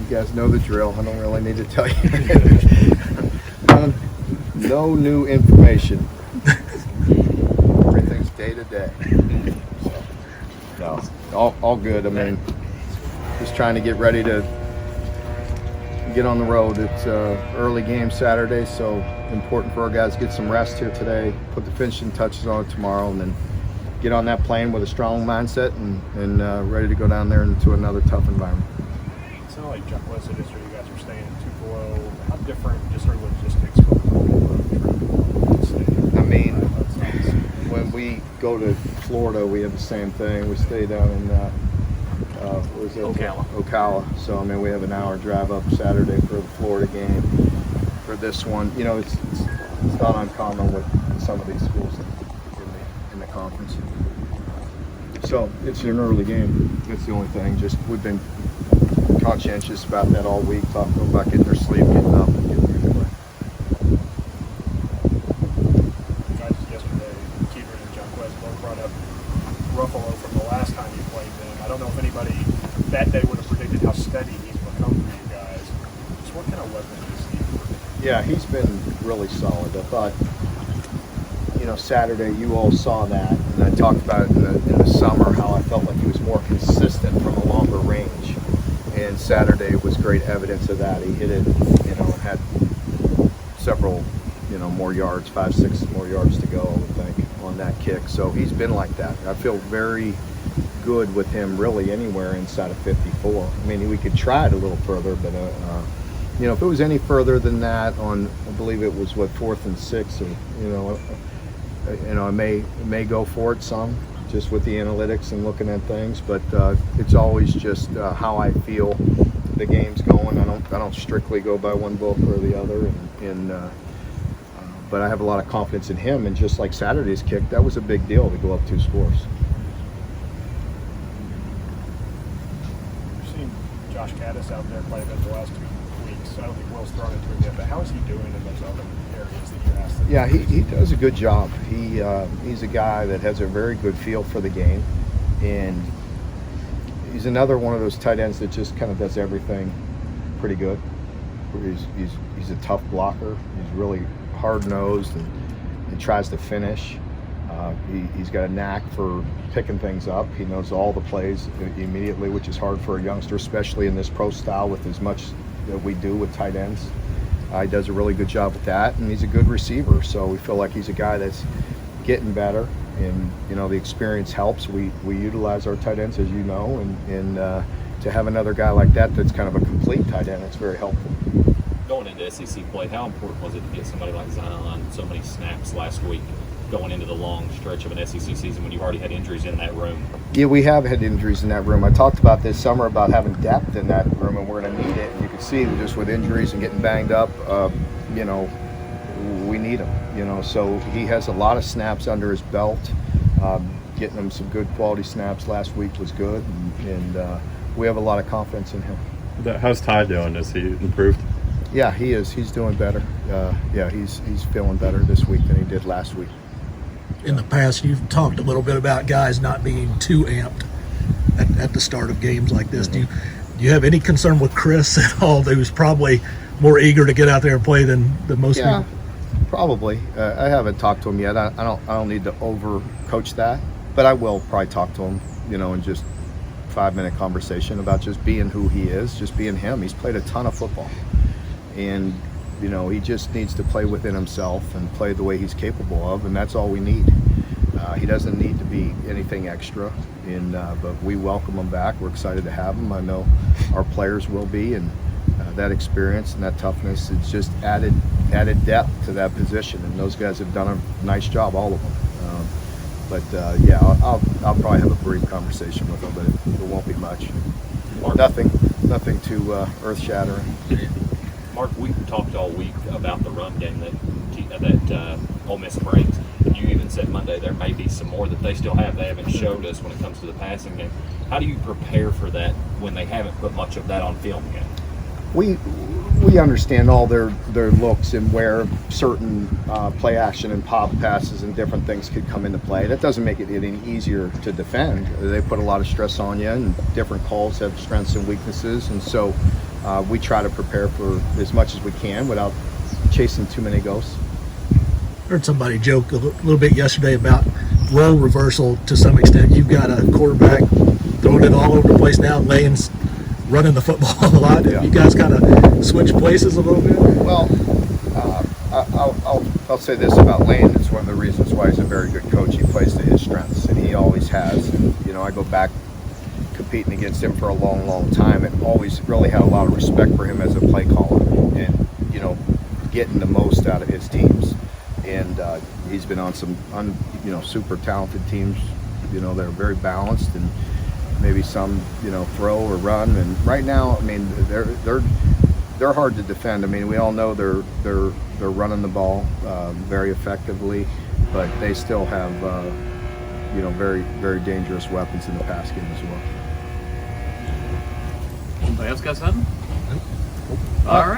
guys know the drill. I don't really need to tell you. No new information. Everything's day to day. So, no, all good. I mean, just trying to get ready to get on the road. It's early game Saturday, so important for our guys to get some rest here today, put the finishing touches on it tomorrow, and then get on that plane with a strong mindset and ready to go down there into another tough environment. It's not like Chuck West history. You guys are staying in Tupelo. How different just sort of logistics for the road trip? I mean, when we go to Florida, we have the same thing. We stay down in where's it? Ocala. So I mean, we have an hour drive up Saturday for the Florida game. For this one, you know, it's not uncommon with some of these schools in the conference. So it's an early game. That's the only thing. Just we've been conscientious about that all week, talking about getting their sleep, getting up, and getting ready to play. Guys, yesterday, Keegan and Chuck West both brought up Ruffalo from the last time you played them. I don't know if anybody that day would have predicted how steady he's become for you guys. Just what kind of weapon do you see? Yeah, he's been really solid. I thought, you know, Saturday you all saw that, and I talked about it in the summer how I felt like he was more consistent from a longer range. And Saturday was great evidence of that. He hit it, you know, and had several, you know, more yards, 5-6 more yards to go, I would think, on that kick. So he's been like that. I feel very good with him really anywhere inside of 54. I mean, we could try it a little further, but you know, if it was any further than that on, I believe it was 4th and 6, or you know, I may go for it some, just with the analytics and looking at things. But it's always just how I feel the game's going. I don't strictly go by one book or the other, but I have a lot of confidence in him. And just like Saturday's kick, that was a big deal to go up 2 scores. We've seen Josh Caddis out there play the last 2 weeks. I don't think Will's thrown it to him yet, but how is he doing in those other areas that you asked him? Yeah, he does a good job. He's a guy that has a very good feel for the game, and he's another one of those tight ends that just kind of does everything pretty good. He's a tough blocker. He's really hard-nosed and tries to finish. He's got a knack for picking things up. He knows all the plays immediately, which is hard for a youngster, especially in this pro style with as much that we do with tight ends. He does a really good job with that, and he's a good receiver. So we feel like he's a guy that's getting better, and you know the experience helps. We utilize our tight ends, as you know, and to have another guy like that that's kind of a complete tight end, it's very helpful. Going into SEC play, how important was it to get somebody like Zion so many snaps last week, going into the long stretch of an SEC season when you already had injuries in that room? Yeah, we have had injuries in that room. I talked about this summer about having depth in that room, and we're going to need it. And you can see just with injuries and getting banged up, you know, we need him. You know, so he has a lot of snaps under his belt. Getting him some good quality snaps last week was good, and we have a lot of confidence in him. How's Ty doing? Has he improved? Yeah, he is. He's doing better. Yeah, he's feeling better this week than he did last week. In the past, you've talked a little bit about guys not being too amped at the start of games like this. Do you have any concern with Chris at all? Who's probably more eager to get out there and play than most people? Probably. I haven't talked to him yet. I don't need to over coach that, but I will probably talk to him, you know, in just 5-minute conversation about just being who he is, just being him. He's played a ton of football, and you know, he just needs to play within himself and play the way he's capable of, and that's all we need. He doesn't need to be anything extra, but we welcome him back. We're excited to have him. I know our players will be, and that experience and that toughness is just added depth to that position, and those guys have done a nice job, all of them. Yeah, I'll probably have a brief conversation with him, but it won't be much. Nothing too earth-shattering. Mark, we talked all week about the run game that Ole Miss brings. You even said Monday there may be some more that they still have. They haven't showed us when it comes to the passing game. How do you prepare for that when they haven't put much of that on film yet? We understand all their looks and where certain play action and pop passes and different things could come into play. That doesn't make it any easier to defend. They put a lot of stress on you, and different calls have strengths and weaknesses, and so we try to prepare for as much as we can without chasing too many ghosts. Heard somebody joke a little bit yesterday about role reversal to some extent. You've got a quarterback throwing it all over the place now, Lane's running the football a lot. Yeah. You guys kind of switch places a little bit? Well, I'll say this about Lane. It's one of the reasons why he's a very good coach. He plays to his strengths, and he always has. And, I go back competing against him for a long, long time, and always really had a lot of respect for him as a play caller, and getting the most out of his teams. And he's been on some, super talented teams. They're very balanced, and maybe some, throw or run. And right now, I mean, they're hard to defend. I mean, we all know they're running the ball very effectively, but they still have very, very dangerous weapons in the pass game as well. Anybody else got something? All right.